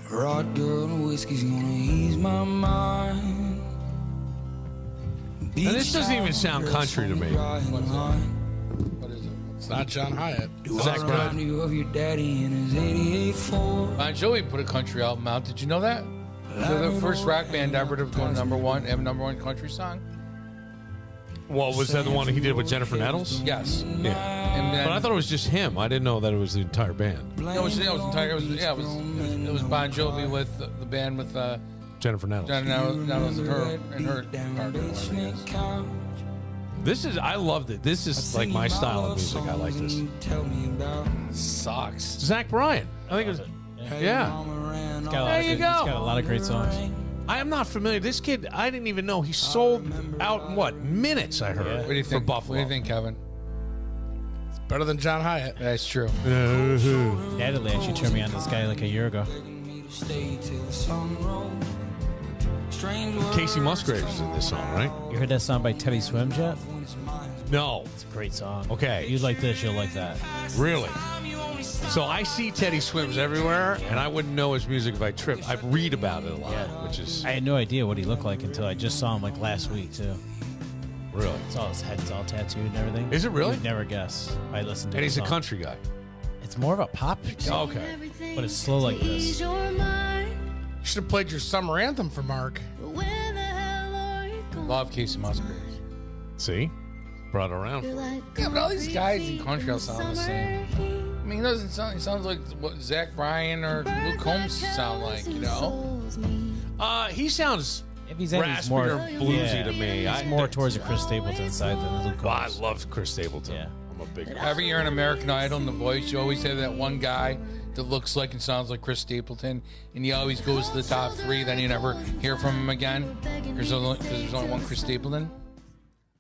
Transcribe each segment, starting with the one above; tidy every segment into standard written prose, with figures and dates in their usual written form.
Shotgun whiskey's gonna ease my mind. Now, this doesn't even sound country to me. What is it? It's not John Hyatt. Zach Bryan. Of your daddy in his 88 Ford. Bon Jovi put a country album out. Did you know that? They're the first rock band ever to go have a number one country song. Well, was that the one he did with Jennifer Nettles? Yes. Yeah. And then, But I thought it was just him. I didn't know that it was the entire band. no, it was entire. It was Bon Jovi with the band with Jennifer Nettles. Nettles and her partner. I loved it. This is like my style of music. I like this. Sucks. Zach Bryan. I think it was. Yeah. There you go. He's got a lot of great songs. I am not familiar. This kid, I didn't even know he sold out in what minutes. I heard. What do you think? For Buffalo. What do you think, Kevin? It's better than John Hyatt. That's true. Natalie actually turned me on to this guy like a year ago. Casey Musgraves in this song, right? You heard that song by Teddy Swims yet? No. It's a great song. Okay. You like this, you'll like that. Really? So I see Teddy Swims everywhere, and I wouldn't know his music if I tripped. I read about it a lot, which is I had no idea what he looked like until I just saw him like last week too. really. It's all his head's all tattooed and everything. Is it really? You'd never guess. I listened to And the he's a song. country guy. It's more of a pop song, Okay. but it's slow like this. You should have played your summer anthem for Mark. Love Casey Musgraves. See? Brought it around. Yeah, but all these guys in country all sound the same. I mean, he doesn't sound. He sounds like what Zach Bryan or Luke Combs sound like. You know. He sounds If he's raspy more or bluesy to me. He's more towards a Chris Stapleton side than Luke Well, I Combs. love Chris Stapleton. Yeah. I'm a big Every year in American Idol and The Voice, you always have that one guy that looks like and sounds like Chris Stapleton, and he always goes to the top three. Then you never hear from him again because there's only one Chris Stapleton.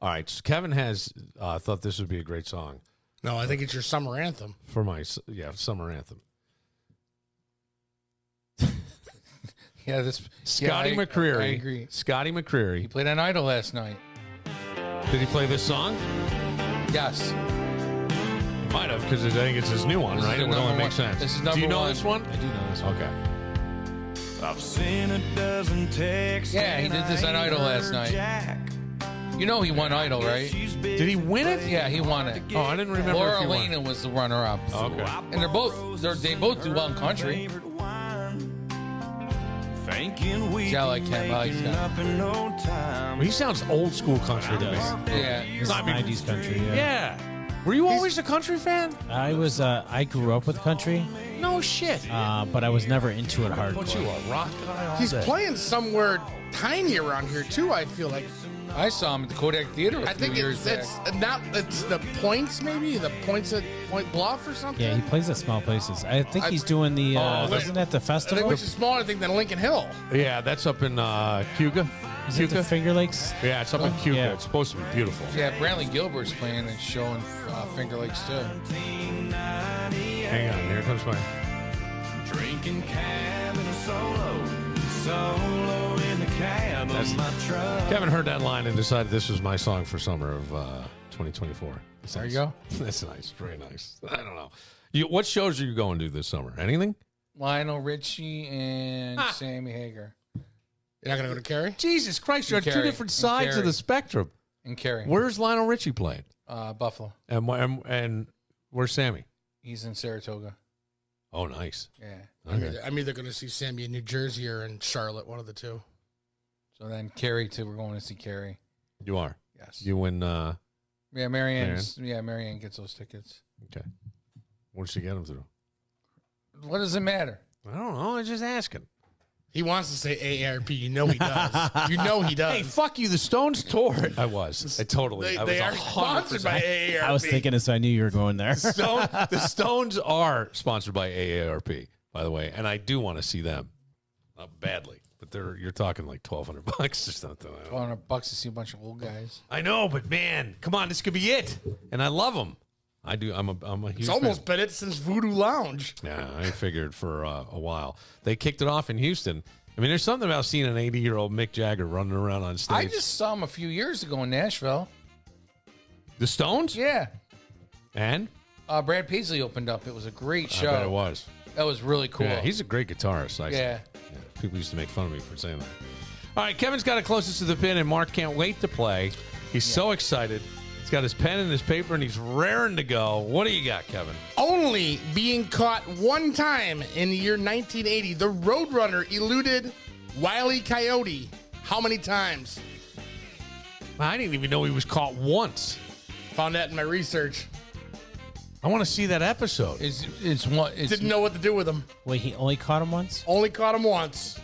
All right, so Kevin has thought this would be a great song No, I think it's your summer anthem. for my summer anthem. Yeah, this Scotty yeah, McCreery. I agree. Scotty He McCreery. played on Idol last night. Did he play this song? Yes. Might have, because I think it's his new one, This is right? the It would only number make one. sense. This is Do number you know one. this one? I do know this one. Okay. I've seen a dozen texts. Yeah, he did this on Idol last night. You know he won Idol, right? Did he win it? Yeah, he won it. Oh, I didn't remember. Laura if he won. Elena was the runner-up. Okay. And they both do well in country. Yeah, I like him. I like him. Well, he sounds old school country to me. Yeah. It's 90s country. Yeah. Yeah. Were you always a country fan? I was. I grew up with country, No shit. but I was never into it hardcore. What, you a rock guy all He's day? playing somewhere tiny around here too. I feel like. I saw him at the Kodak Theater a I few think years back. it's the points maybe the points at Point Bluff or something. Yeah, he plays at small places. I think he's doing the. Isn't that the I think festival? which is smaller, I think, than Lincoln Hill. Yeah, that's up in Cuga. Is it the Finger Lakes? Yeah, it's up in Cuga. Yeah. It's supposed to be beautiful. Yeah, Brantley Gilbert's playing a show in Finger Lakes, too. Hang on, here comes my... Drinking cab in a solo in the cab of my truck. Kevin heard that line and decided this was my song for summer of 2024. That's There nice. you go. That's nice. Very nice. I don't know. What shows are you going to this summer? Anything? Lionel Richie and Sammy Hagar. You're not gonna go to Cary? Jesus Christ, you're on two Carrie. different sides of Carrie. the spectrum. And Carrie. Where's Lionel Richie playing? Buffalo. And where's Sammy? He's in Saratoga. Oh, nice. Yeah. Okay. I'm either gonna see Sammy in New Jersey or in Charlotte, one of the two. So then Carrie, too. We're going to see Carrie. You are? Yes. You and... Yeah, Marianne gets those tickets. Okay. What did she get them through? What does it matter? I don't know. I'm just asking. He wants to say AARP. You know he does. You know he does. Hey, fuck you. The Stones toured. I was. I totally. They I are was sponsored by AARP. I was thinking this. I knew you were going there. The Stones are sponsored by AARP, by the way, and I do want to see them. Not badly, but you're talking like $1,200 or something. $100 to see a bunch of old guys. I know, but man, come on, this could be it. And I love them. I do. I'm a huge It's almost fan. been it since Voodoo Lounge. Yeah, I figured for a while. They kicked it off in Houston. I mean, there's something about seeing an 80-year-old Mick Jagger running around on stage. I just saw him a few years ago in Nashville. The Stones? Yeah. And? Brad Paisley opened up. It was a great show. I bet it was. That was really cool. Yeah, he's a great guitarist. Yeah. People used to make fun of me for saying that. All right, Kevin's got it closest to the pin, and Mark can't wait to play. He's so excited. He's got his pen and his paper, and he's raring to go. What do you got, Kevin? Only being caught one time in the year 1980, the Roadrunner eluded Wile E. Coyote. How many times? I didn't even know he was caught once. Found that in my research. I want to see that episode. Didn't know what to do with him. Wait, he only caught him once? Only caught him once.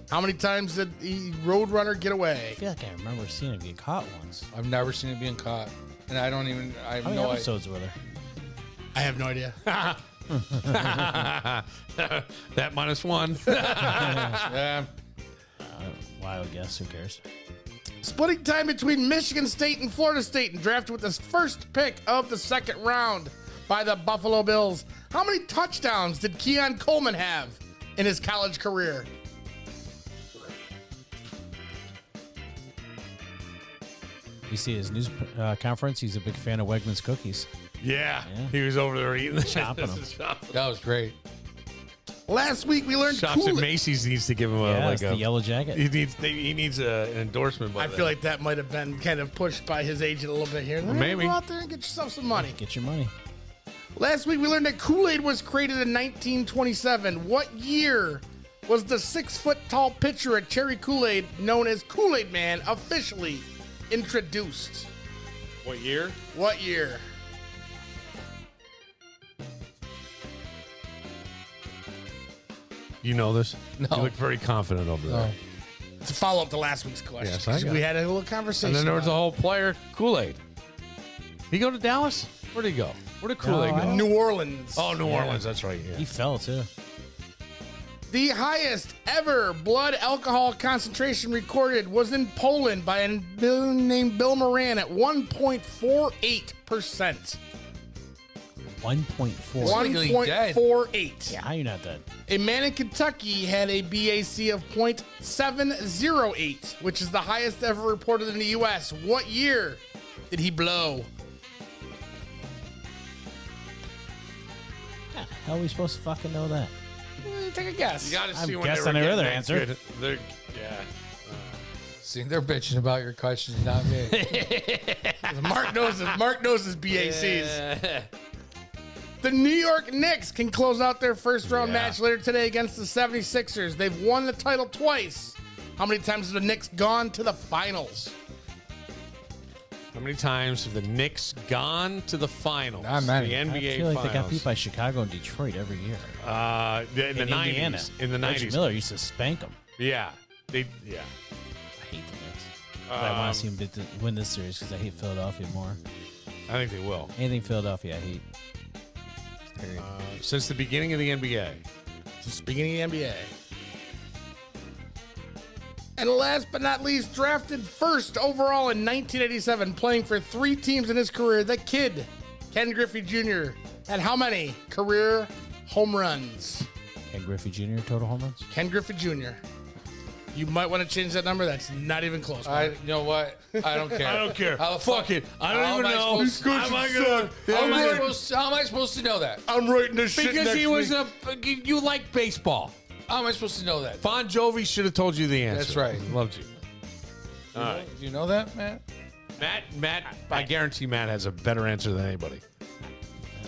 How many times did the Roadrunner get I away? feel like I remember seeing him get caught once. I've never seen it being caught. And I have How many no idea. episodes were there? I have no idea. That -1. Yeah. Wild guess. Who cares? Splitting time between Michigan State and Florida State and drafted with the first pick of the second round by the Buffalo Bills. How many touchdowns did Keon Coleman have in his college career? You see his news conference. He's a big fan of Wegmans cookies. Yeah. Yeah. He was over there eating the Chopping them. That was great. Last week we learned Shops at Kool-Aid. Macy's needs to give him Yeah, a it's the yellow jacket. He needs an endorsement. By I feel like that might have been kind of pushed by his agent a little bit here. Maybe. Go out there and get yourself some money. Get your money. Last week we learned that Kool-Aid was created in 1927. What year was the 6-foot-tall pitcher at Cherry Kool-Aid known as Kool-Aid Man officially introduced? What year? What year? You know this? No. You look very confident over there. No. It's a follow-up to last week's question. Yes, I got we it. had a little conversation. And then there was a about whole player, Kool-Aid. He go to Dallas? Where'd he go? Where did Kool-Aid No, go? it. New Orleans. Oh, New Orleans. That's right. Yeah. He fell too. The highest ever blood alcohol concentration recorded was in Poland by a man named Bill Moran at 1.48%. 1.4. Legally dead. 1.48. Yeah, how you not dead? A man in Kentucky had a BAC of .708, which is the highest ever reported in the U.S. What year did he blow? How the hell are we supposed to fucking know that? Take a guess. You gotta I'm see when guessing they were I know getting the that answer. good. Yeah. See, they're bitching about your questions, not me. Mark knows his BACs. The New York Knicks can close out their first round match later today against the 76ers. They've won the title twice. How many times have the Knicks gone to the finals? How many times have the Knicks gone to the finals? Not many. The I NBA feel like finals. they got beat by Chicago and Detroit every year. In the Indiana. 90s. In the Reggie 90s. Miller used to spank them. Yeah. I hate the Knicks. But I want to see them win this series because I hate Philadelphia more. I think they will. Anything Philadelphia, I hate. Since the beginning of the NBA. Since the beginning of the NBA. And last but not least, drafted first overall in 1987, playing for 3 teams in his career, the kid, Ken Griffey Jr., had how many career home runs? Ken Griffey Jr. total home runs? Ken Griffey Jr. You might want to change that number. That's not even close. You know what? I don't care. I don't care. How the Fuck it. I don't even know. How am I supposed to know that? I'm writing this shit Because next he was week. you like baseball. How am I supposed to know that? Bon Jovi should have told you the answer. That's right. Loved you. All right. Do you know that, Matt? Matt, I guarantee Matt has a better answer than anybody.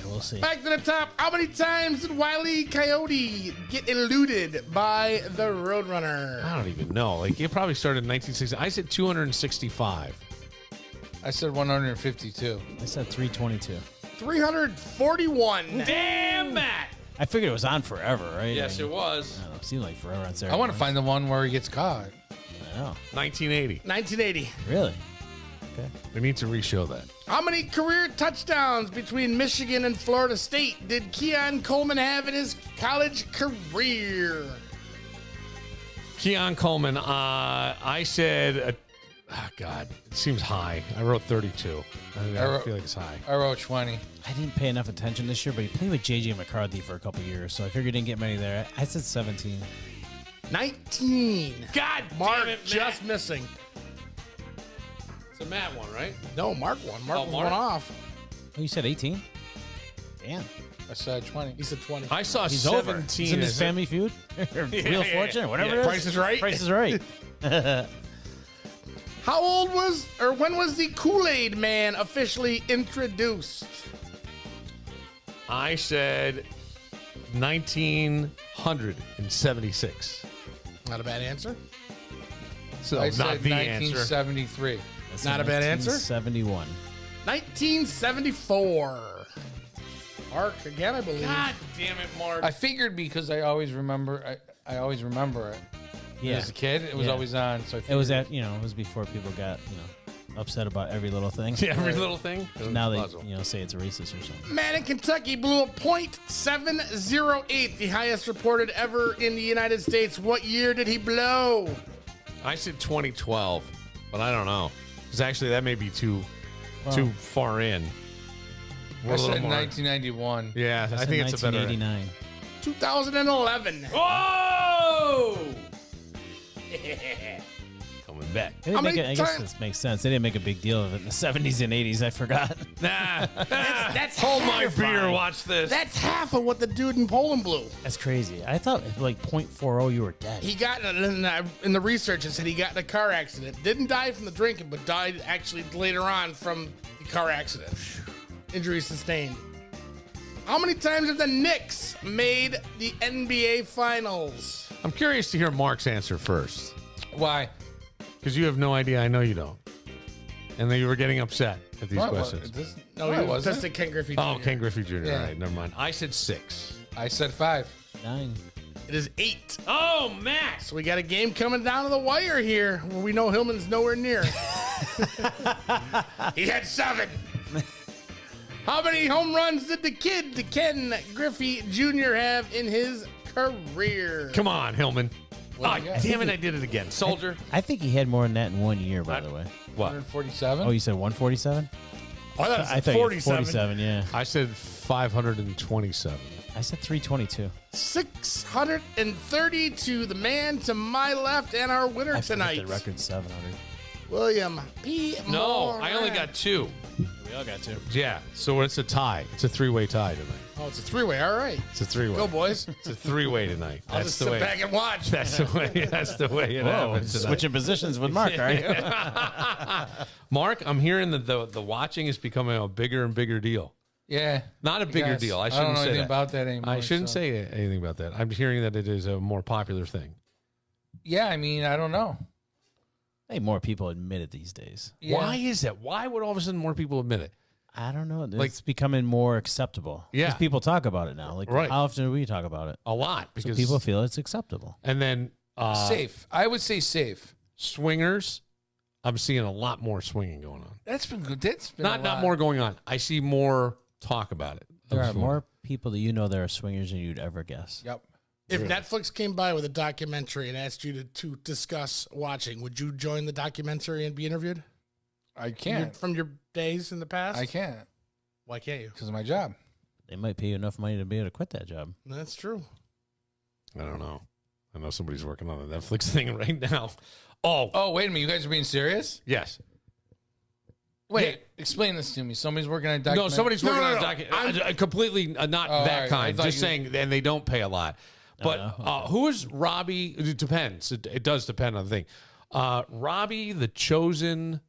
We'll see. Back to the top. How many times did Wile E. Coyote get eluded by the Roadrunner? I don't even know. Like, it probably started in 1960. I said 265. I said 152. I said 322. 341. Damn, Matt. I figured it was on forever, right? Yes, I it mean, was. I don't know, it seemed like forever on Saturday. I want to find the one where he gets caught. I know. 1980. 1980. Really? Okay. We need to re-show that. How many career touchdowns between Michigan and Florida State did Keon Coleman have in his college career? Keon Coleman, I said Oh, God. It seems high. I wrote 32. I feel like it's high. I wrote 20. I didn't pay enough attention this year, but he played with J.J. McCarthy for a couple years, so I figured he didn't get many there. I said 17. 19. God Mark damn it, Matt. just missing. It's a Matt one, right? No, Mark won. Mark was Mark? one off. Oh, you said 18? Damn. I said 20. He said 20. I saw He's 17. over. He's in his Family Feud? Or Wheel of Fortune? Or whatever it is. Price is Right? Price is Right. How old was, or when was the Kool-Aid Man officially introduced? I said 1976. Not a bad answer. So I not said the answer. 1973. That's Not a bad answer. 71. 1974. Mark, again, I believe. God damn it, Mark. I figured because I always remember. I always remember it. Yeah. As a kid, it was Yeah. always on. So I It was figured- it was before people got, upset about every little thing. Every little thing. Now they, Puzzle. say it's a racist or something. Man in Kentucky blew a .708, the highest reported ever in the United States. What year did he blow? I said 2012, but I don't know. Because actually, that may be too far in. We're I a little said more- 1991. Yeah, I said think it's a better. 1989. 2011. Whoa! Coming back. They didn't How make many it, I guess times- this makes sense. They didn't make a big deal of it in the 70s and 80s. I forgot. Nah. That's Hold my half. beer. Watch this. That's half of what the dude in Poland blew. That's crazy. I thought like .40 you were dead. He got in the research. It said he got in a car accident. Didn't die from the drinking, but died actually later on from the car accident. Injuries sustained. How many times have the Knicks made the NBA Finals? I'm curious to hear Mark's answer first. Why? Because you have no idea. I know you don't. And then you were getting upset at these questions. No, I he was wasn't. just a Ken Griffey. Oh, Jr. Ken Griffey Jr. Yeah. All right, never mind. I said 6. I said 5. 9. It is 8. Oh, Max. So we got a game coming down to the wire here where we know Hillman's nowhere near. He had 7. How many home runs did the Ken Griffey Jr. have in his career? Come on, Hillman. What Oh, do you got? damn it, I did it again. Soldier. I think he had more than that in 1 year, by the way. What? 147. Oh, you said 147? Oh, that's I thought you 47. 47, yeah. I said 527. I said 322. 632. The man to my left and our winner I forget tonight, the record 700. William P. No, Moran. I only got 2. We all got 2. Yeah, so it's a tie. It's a 3-way tie tonight. Oh, it's a 3-way. All right. It's a 3-way. Go, boys. It's a 3-way tonight. I'll That's just the sit way. back and watch. That's the way. That's the way it happens. tonight. Switching positions with Mark, are you? Mark, I'm hearing that the watching is becoming a bigger and bigger deal. Yeah. Not a bigger Guys, deal. I don't shouldn't know say anything that. about that anymore. I shouldn't so- say anything about that. I'm hearing that it is a more popular thing. Yeah, I mean, I don't know. Hey, more people admit it these days. Yeah. Why is that? Why would all of a sudden more people admit it? I don't know. Like- It's becoming more acceptable. Yeah. 'Cause people talk about it now. Like, Right. how often do we talk about it? A lot So because people feel it's acceptable. and then Safe. I would say safe. swingers. I'm seeing a lot more swinging going on. That's been good. That's been Not more going on. I see more talk about it. There of are swinging. more people that that are swingers than you'd ever guess. Yep. If Netflix came by with a documentary and asked you to discuss watching, would you join the documentary and be interviewed? I can't. From your days in the past? I can't Why can't you? because of my job. They might pay you enough money to be able to quit that job. That's true. I don't know. I know somebody's working on the Netflix thing right now. Oh, Oh, wait a minute. You guys are being serious? yes. Wait, explain this to me. Somebody's working on a documentary. No, somebody's working no, on a no. document. Completely not Oh, that all right. kind. I thought Just you- saying, and they don't pay a lot. But who is Robbie? It depends. It does depend on the thing. Robbie, the Chosen,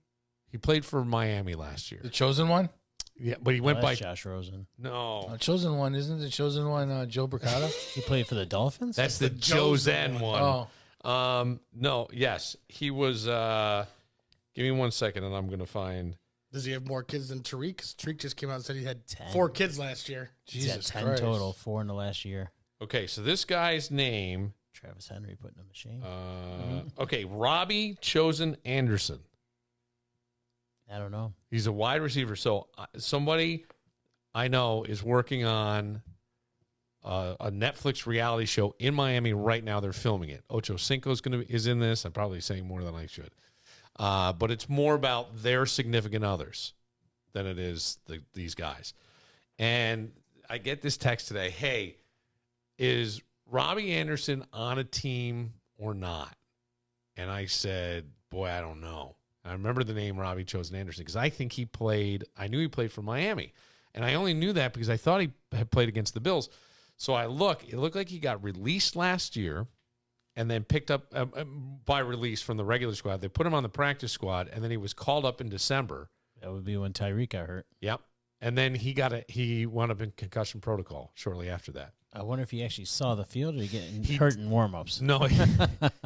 he played for Miami last year. The chosen one? Yeah, but he went by That's Josh Rosen. no. The chosen one isn't the chosen one Joe Bricata? He played for the Dolphins? That's the Chosen one. Oh, No, yes, he was. Give me 1 second, and I'm gonna find. Does he have more kids than Tariq? Because Tariq just came out and said he had 10. 4 kids last year. He's got Jesus 10 Christ. total, 4 in the last year. Okay, so this guy's name. Travis Henry putting him to shame. Okay, Robbie Chosen Anderson. I don't know. He's a wide receiver. So somebody I know is working on a Netflix reality show in Miami right now. They're filming it. Ocho Cinco is in this. I'm probably saying more than I should. But it's more about their significant others than it is these guys. And I get this text today, hey, is Robbie Anderson on a team or not? And I said, boy, I don't know. I remember the name Robbie Chosen Anderson because I knew he played for Miami. And I only knew that because I thought he had played against the Bills. So it looked like he got released last year and then picked up by release from the regular squad. They put him on the practice squad, and then he was called up in December. That would be when Tyreek got hurt. Yep. And then he wound up in concussion protocol shortly after that. I wonder if he actually saw the field or he get hurt in warm-ups. No, he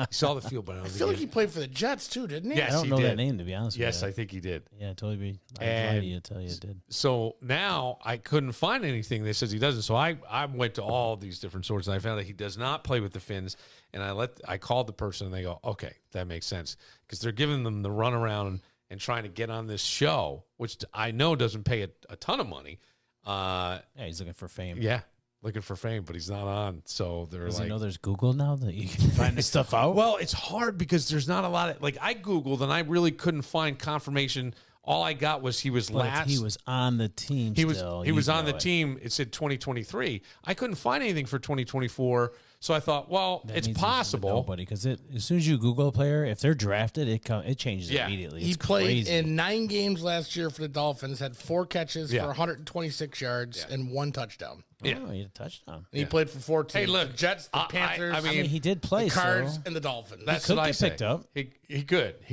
saw the field, but I don't I feel like he played for the Jets too, didn't he? Yes, I don't he know did. that name, to be honest with you. Yes, I think he did. Yeah, totally. I'd lie And to you, tell you it did. So now I couldn't find anything that says he doesn't. So I went to all these different sources, and I found that he does not play with the Finns. And I called the person, and they go, okay, that makes sense. Because they're giving them the runaround and trying to get on this show, which I know doesn't pay a ton of money. Yeah, he's looking for fame. Yeah, looking for fame, but he's not on. So they're Does like, he know there's Google now that you can find this stuff out? well, it's hard because there's not a lot of, like, I Googled and I really couldn't find confirmation. All I got was he was But last. if he was on the team He was still, he was you'd on the know it. team. It said 2023. I couldn't find anything for 2024, so I thought, well, That it's means he's possible. nobody, because as soon as you Google a player, if they're drafted, it changes Yeah. immediately. He It's played crazy. in 9 games last year for the Dolphins, had 4 catches Yeah. for 126 yards and 1 touchdown. Yeah. Oh, he had a touchdown. And he played for 4 teams. Hey, look, the Jets, the Panthers, I I mean, he did play. the Cards, so and the Dolphins. That's could what I get say. picked up. He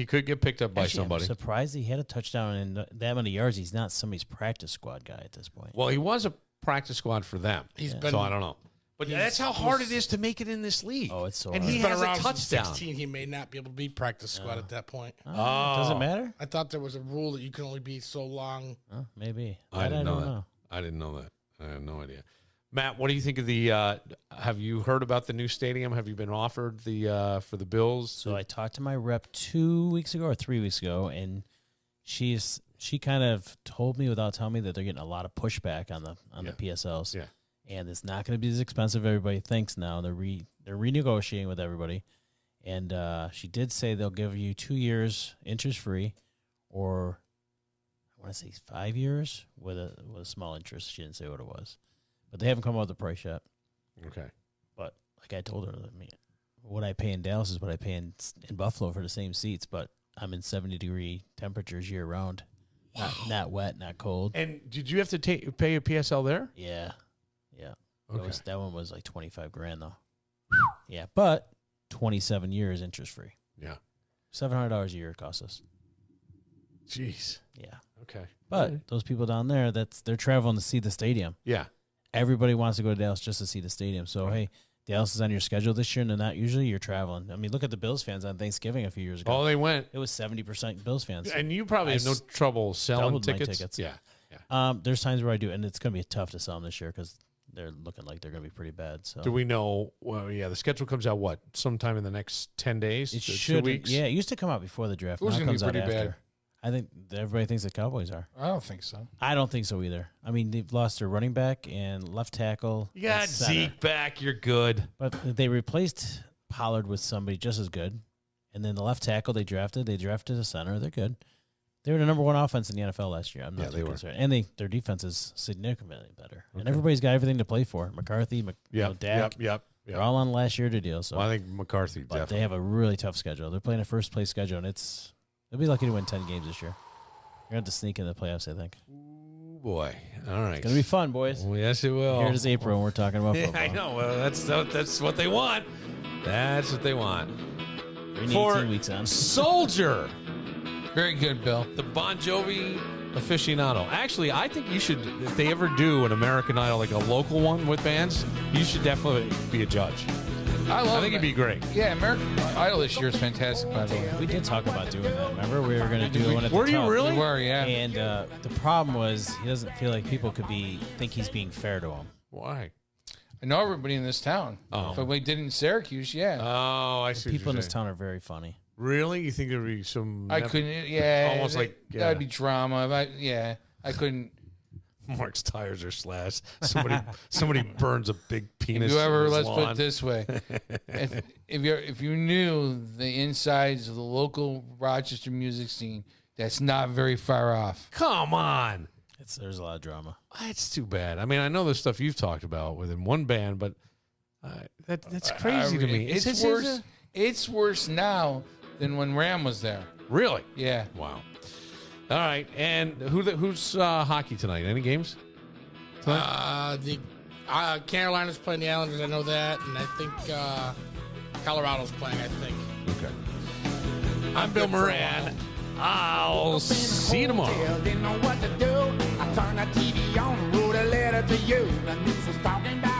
could get picked up by Actually, somebody. I'm surprised he had a touchdown in that many yards. He's not somebody's practice squad guy at this point. Well, he was a practice squad for them. He's been- so I don't know. But that's how hard it is to make it in this league. Oh, it's so and hard. he He's been has around a since touchdown. 16. He may not be able to be practice squad at that point. Doesn't matter. I thought there was a rule that you can only be so long. Maybe. I didn't know don't that. I didn't know that. I had no idea. Matt, what do you think of the? Have you heard about the new stadium? Have you been offered the for the Bills? So I talked to my rep 2 weeks ago or 3 weeks ago, and she kind of told me without telling me that they're getting a lot of pushback on the PSLs. Yeah. And it's not going to be as expensive as everybody thinks now. They're renegotiating with everybody. And she did say they'll give you 2 years interest free, or I want to say 5 years with a small interest. She didn't say what it was, but they haven't come up with the price yet. Okay. But like I told her, I mean, what I pay in Dallas is what I pay in Buffalo for the same seats, but I'm in 70-degree temperatures year round. Not wet, not cold. And did you have to pay a PSL there? Yeah. Okay. That one was like $25,000 though. Yeah, but 27 years interest free. Yeah. $700 a year it costs us. Jeez. Yeah. Okay. But those people down there, they're traveling to see the stadium. Yeah. Everybody wants to go to Dallas just to see the stadium. So hey, Dallas is on your schedule this year, and not usually you're traveling. I mean, look at the Bills fans on Thanksgiving a few years ago. Oh, they went. It was 70% Bills fans. And you probably have no trouble selling doubled my tickets. tickets. Yeah. There's times where I do, and it's going to be tough to sell them this year because they're looking like they're going to be pretty bad. So Do we know? Well, yeah, the schedule comes out sometime in the next 10 days. it 2 should. weeks. Yeah, it used to come out before the draft. It was Now it gonna be comes out pretty after. bad. I think everybody thinks the Cowboys are. I don't think so. I don't think so either. I mean, they've lost their running back and left tackle. You got and center. Zeke back. You're good. But they replaced Pollard with somebody just as good. And then the left tackle they drafted a center. They're good. They were the number 1 offense in the NFL last year. I'm not Yeah, too they were. concerned. And their defense is significantly better. And everybody's got everything to play for. McCarthy, Dak. Yep. They're all on last year to deal. So Well, I think McCarthy but definitely. they have a really tough schedule. They're playing a first place schedule, and they'll be lucky to win 10 games this year. You're going to have to sneak in the playoffs, I think. Oh, boy. All right. It's going to be fun, boys. Well, yes, it will. Here it is April, and we're talking about Yeah, football. I know. Well, that's what they want. That's what they want. We're For 18 weeks on. Soldier, Very good, Bill. the Bon Jovi aficionado. Actually, I think you should, if they ever do an American Idol, like a local one with bands, you should definitely be a judge. I I think it'd be great. Yeah, American Idol this year is fantastic, by the way. We did talk about doing that. Remember, we were going to do one at the Were you top. really? We were, yeah. And the problem was he doesn't feel like people think he's being fair to him. Why? I know everybody in this town. Oh. If we did it in Syracuse, yeah. Oh, I see. what People in you're this saying. town are very funny. Really? You think there'd be some? I couldn't, yeah. Almost like, yeah. That'd be drama. I couldn't. Mark's tires are slashed. Somebody burns a big penis. If you ever, in his let's put lawn. it this way: if you knew the insides of the local Rochester music scene, that's not very far off. Come on. There's a lot of drama. That's too bad. I mean, I know the stuff you've talked about within one band, but that's crazy to me. It's worse. It's worse now than when Ram was there. Really? Yeah. Wow. All right. And who's hockey tonight? Any games? The Carolina's playing the Islanders. I know that, and I think Colorado's playing. I think. Okay. I'm Bill Moran. I'll see you tomorrow. Didn't know what to do. I turned the TV on and wrote a letter to you. The news was talking about